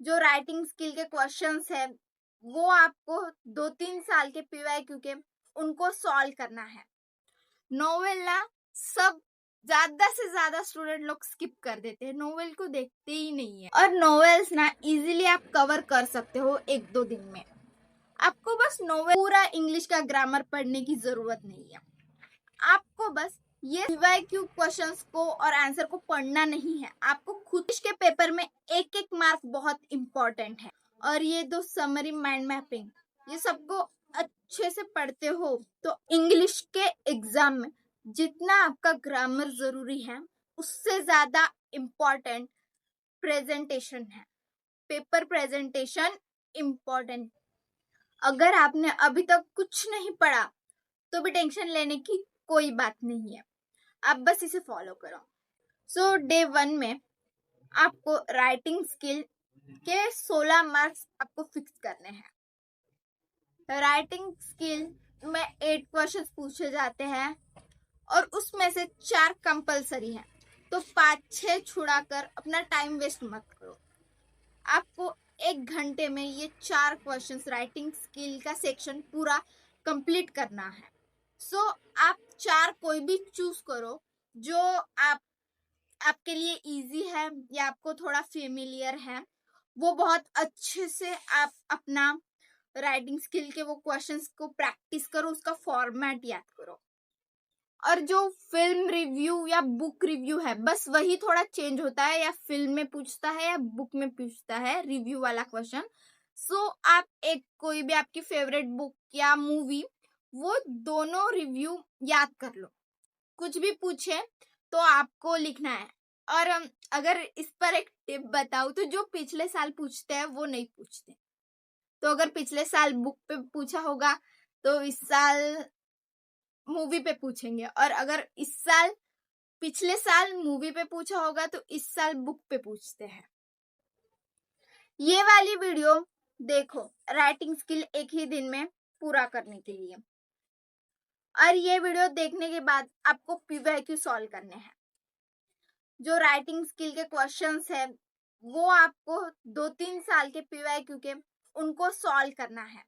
जो writing skill के questions है वो आपको 2-3 साल के पीवाईक्यू के उनको सॉल्व करना है। नोवेल ना सब ज्यादा से ज्यादा स्टूडेंट लोग स्किप कर देते हैं, नोवेल को देखते ही नहीं है। और नोवेल्स ना इजीली आप कवर कर सकते हो 1-2 दिन में। आपको बस नोवेल पूरा इंग्लिश का ग्रामर पढ़ने की जरूरत नहीं है। आपको बस ये पीवाईक्यू क्वेश्चंस को और आंसर को पढ़ना नहीं है, आपको खुद के पेपर में एक एक मार्क बहुत इंपॉर्टेंट है। और ये दो समरी माइंड मैपिंग ये सबको अच्छे से पढ़ते हो तो इंग्लिश के एग्जाम में जितना आपका ग्रामर जरूरी है उससे ज्यादा इम्पोर्टेंट प्रेजेंटेशन है। Paper presentation important. अगर आपने अभी तक कुछ नहीं पढ़ा तो भी टेंशन लेने की कोई बात नहीं है, आप बस इसे फॉलो करो। सो डे 1 में आपको राइटिंग स्किल के 16 मार्क्स आपको फिक्स करने हैं। राइटिंग स्किल में 8 क्वेश्चंस पूछे जाते हैं और उसमें से 4 कंपलसरी हैं, तो 5-6 छुड़ाकर अपना टाइम वेस्ट मत करो। आपको 1 घंटे में ये 4 क्वेश्चंस राइटिंग स्किल का सेक्शन पूरा कंप्लीट करना है। सो आप 4 कोई भी चूज करो जो आपके लिए इजी है या आपको थोड़ा फेमिलियर है, वो बहुत अच्छे से आप अपना राइटिंग स्किल के वो क्वेश्चंस को प्रैक्टिस करो, उसका फॉर्मेट याद करो। और जो फिल्म रिव्यू या बुक रिव्यू है बस वही थोड़ा चेंज होता है, या फिल्म में पूछता है या बुक में पूछता है रिव्यू वाला क्वेश्चन। सो आप एक कोई भी आपकी फेवरेट बुक या मूवी वो दोनों रिव्यू याद कर लो। कुछ भी पूछे तो आपको लिखना है। और अगर इस पर एक टिप बताऊं तो जो पिछले साल पूछते हैं वो नहीं पूछते। तो अगर पिछले साल बुक पे पूछा होगा तो इस साल मूवी पे पूछेंगे, और अगर इस साल पिछले साल मूवी पे पूछा होगा तो इस साल बुक पे पूछते हैं। ये वाली वीडियो देखो राइटिंग स्किल एक ही दिन में पूरा करने के लिए, और ये वीडियो देखने के बाद आपको पीवाईक्यू सॉल्व करने हैं। जो राइटिंग स्किल के क्वेश्चंस है वो आपको 2-3 साल के पीवाईक्यू के उनको सॉल्व करना है।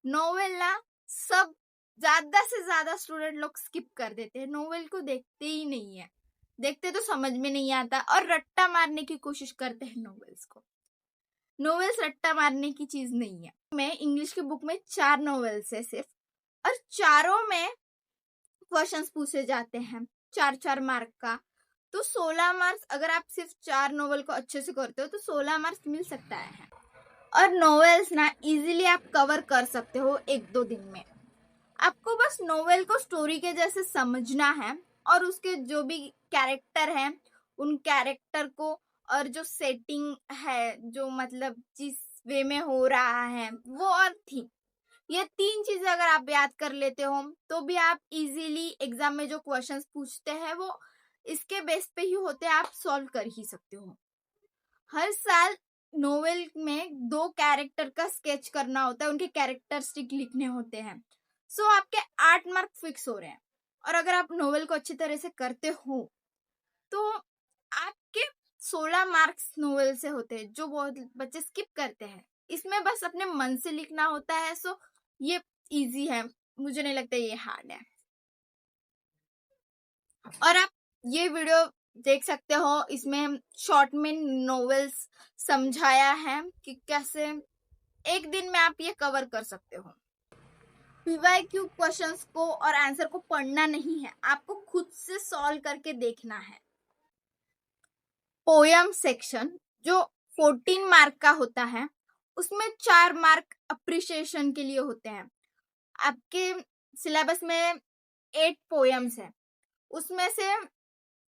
नोवेल ना सब ज्यादा से ज्यादा स्टूडेंट लोग स्किप कर देते हैं, नोवेल को देखते ही नहीं है। देखते तो समझ में नहीं आता और रट्टा मारने की कोशिश करते हैं नोवेल्स को। नोवेल्स रट्टा मारने की चीज नहीं है। मैं इंग्लिश की बुक में 4 नोवेल्स है सिर्फ, और चारों में क्वेश्चंस पूछे जाते हैं 4-4 मार्क का। तो 16 मार्क्स, अगर आप सिर्फ 4 नोवेल को अच्छे से करते हो तो 16 मार्क्स मिल सकता है। और नोवेल्स ना इजीली आप कवर कर सकते हो 1-2 दिन में। आपको बस नोवेल को स्टोरी के जैसे समझना है, और उसके जो भी कैरेक्टर हैं उन कैरेक्टर को, और जो सेटिंग है जो मतलब जिस वे में हो रहा है वो, और थी ये 3 चीजें अगर आप याद कर लेते हो तो भी आप इजीली एग्जाम में जो क्वेश्चंस पूछते हैं वो इसके बेस पे ही होते हैं, आप सॉल्व कर ही सकते हो। हर साल नोवेल में 2 कैरेक्टर का स्केच करना होता है, उनके कैरेक्टरिस्टिक लिखने होते हैं। सो आपके 8 मार्क फिक्स हो रहे हैं। और अगर आप नोवेल को अच्छी तरह से करते हो तो आपके 16 मार्क्स नोवेल से होते हैं, जो बहुत बच्चे स्किप करते हैं। इसमें बस अपने मन से लिखना होता है। सो ये इजी है, मुझे नहीं लगता ये हार्ड है। और आप ये वीडियो देख सकते हो, इसमें शॉर्ट में नोवेल्स समझाया है कि कैसे एक दिन में आप ये कवर कर सकते हो। पीवाईक्यू क्वेश्चंस को और आंसर को पढ़ना नहीं है, आपको खुद से सॉल्व करके देखना है। पोयम सेक्शन जो 14 मार्क का होता है उसमें 4 मार्क अप्रिशिएशन के लिए होते हैं। आपके सिलेबस में 8 पोयम्स है, उसमें से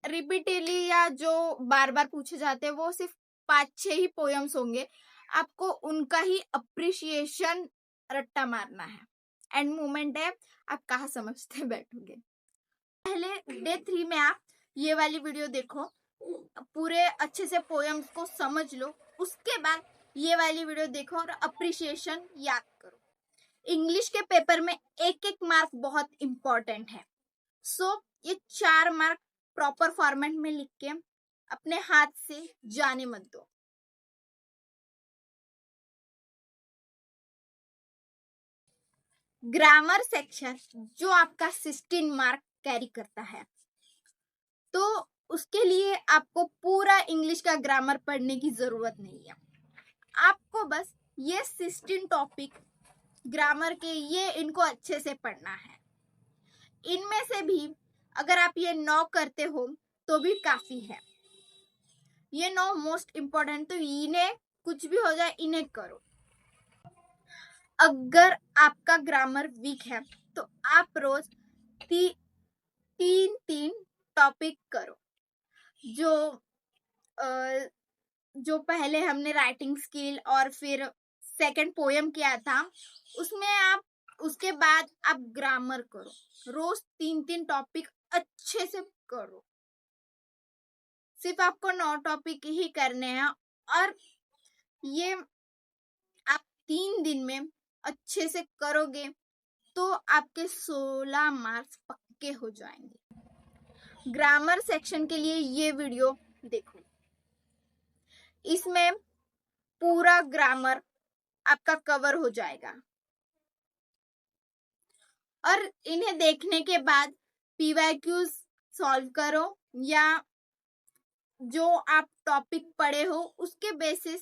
रिपीटेडली या जो बार बार पूछे जाते हैं वो सिर्फ 5-6 ही पोयम्स होंगे। आपको उनका ही अप्रिशिएशन रट्टा मारना है। एंड मोमेंट है, आप कहाँ समझते बैठोगे। पहले डे 3 में आप ये वाली वीडियो देखो, पूरे अच्छे से पोयम्स को समझ लो, उसके बाद ये वाली वीडियो देखो और अप्रिशिएशन याद करो। इंग्लिश के पेपर में एक एक मार्क बहुत इंपॉर्टेंट है। सो ये 4 मार्क प्रॉपर फॉर्मेट में लिख के अपने हाथ से जाने मत दो। ग्रामर सेक्शन जो आपका 16 मार्क कैरी करता है, तो उसके लिए आपको पूरा इंग्लिश का ग्रामर पढ़ने की जरूरत नहीं है। आपको बस ये 16 टॉपिक ग्रामर के इनको अच्छे से पढ़ना है। इनमें से भी अगर आप ये 9 करते हो तो भी काफी है। ये 9 मोस्ट इम्पोर्टेंट, तो इन्हें कुछ भी हो जाए इन्हें करो। अगर आपका ग्रामर वीक है तो आप रोज 3 टॉपिक करो। जो पहले हमने राइटिंग स्किल और फिर सेकंड पोएम किया था, उसमें आप उसके बाद आप ग्रामर करो। रोज 3 टॉपिक अच्छे से करो। सिर्फ आपको 9 टॉपिक ही करने हैं और ये आप 3 दिन में अच्छे से करोगे तो आपके 16 मार्क्स पक्के हो जाएंगे। ग्रामर सेक्शन के लिए ये वीडियो देखो, इसमें पूरा ग्रामर आपका कवर हो जाएगा। और इन्हें देखने के बाद पीवाईक्यूज सॉल्व करो या जो आप टॉपिक पढ़े हो उसके बेसिस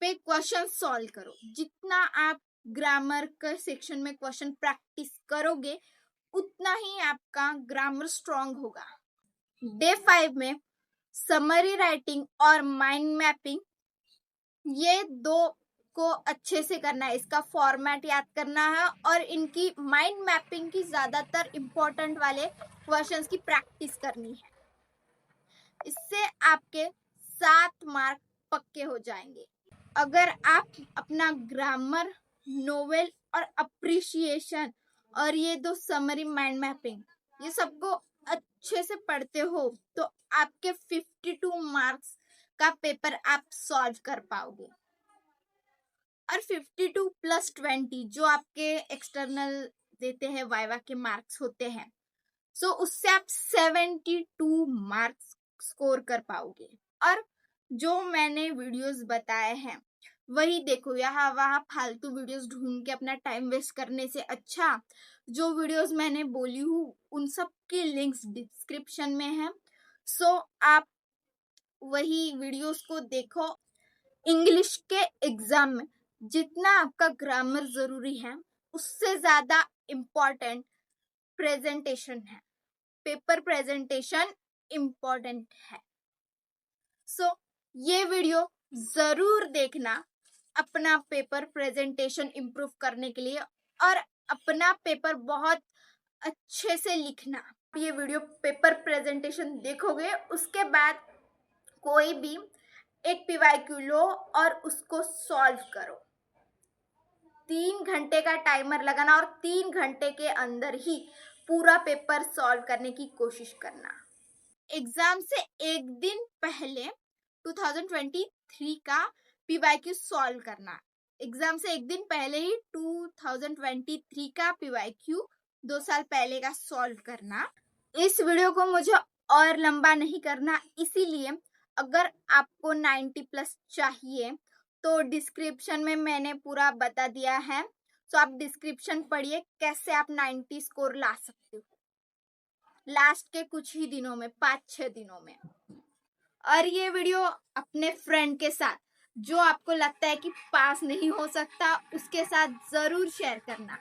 पे क्वेश्चन सॉल्व करो। जितना आप ग्रामर के सेक्शन में क्वेश्चन प्रैक्टिस करोगे उतना ही आपका ग्रामर स्ट्रांग होगा। डे 5 में समरी राइटिंग और माइंड मैपिंग, ये 2 को अच्छे से करना है। इसका फॉर्मेट याद करना है और इनकी माइंड मैपिंग की ज्यादातर इंपॉर्टेंट वाले क्वेश्चंस की प्रैक्टिस करनी है। इससे आपके 7 मार्क पक्के हो जाएंगे। अगर आप अपना ग्रामर, नोवेल और अप्रिशिएशन और ये 2 समरी माइंड मैपिंग ये सबको अच्छे से पढ़ते हो तो आपके 52 मार्क्स का पेपर आप सॉल्व कर पाओगे। और 52 + 20 जो आपके एक्सटर्नल देते हैं वाइवा के मार्क्स होते हैं, सो उससे आप 72 मार्क्स स्कोर कर पाओगे। और जो मैंने वीडियोस बताए हैं वही देखो। यहाँ वहाँ फालतू वीडियोस ढूंढ के अपना टाइम वेस्ट करने से अच्छा जो वीडियोस मैंने बोली हूँ उन सब के लिंक्स डिस्क्रिप्शन में है, सो आप वही वीडियोस को देखो। इंग्लिश के एग्जाम में जितना आपका ग्रामर जरूरी है उससे ज्यादा इम्पोर्टेंट प्रेजेंटेशन है। पेपर प्रेजेंटेशन इम्पोर्टेंट है। सो ये वीडियो जरूर देखना अपना पेपर प्रेजेंटेशन इम्प्रूव करने के लिए और अपना पेपर बहुत अच्छे से लिखना। ये वीडियो पेपर प्रेजेंटेशन देखोगे उसके बाद कोई भी एक पीवाईक्यू लो और उसको सॉल्व करो। 3 घंटे का टाइमर लगाना और 3 घंटे के अंदर ही पूरा पेपर सॉल्व करने की कोशिश करना। एग्जाम से एक दिन पहले 2023 का पीवाईक्यू सॉल्व करना। एग्जाम से एक दिन पहले ही 2023 का पीवाईक्यू 2 साल पहले का सॉल्व करना। इस वीडियो को मुझे और लंबा नहीं करना, इसीलिए अगर आपको 90+ चाहिए तो डिस्क्रिप्शन में मैंने पूरा बता दिया है। तो आप डिस्क्रिप्शन पढ़िए कैसे आप 90 स्कोर ला सकते हो लास्ट के कुछ ही दिनों में, 5-6 दिनों में। और ये वीडियो अपने फ्रेंड के साथ जो आपको लगता है कि पास नहीं हो सकता उसके साथ जरूर शेयर करना।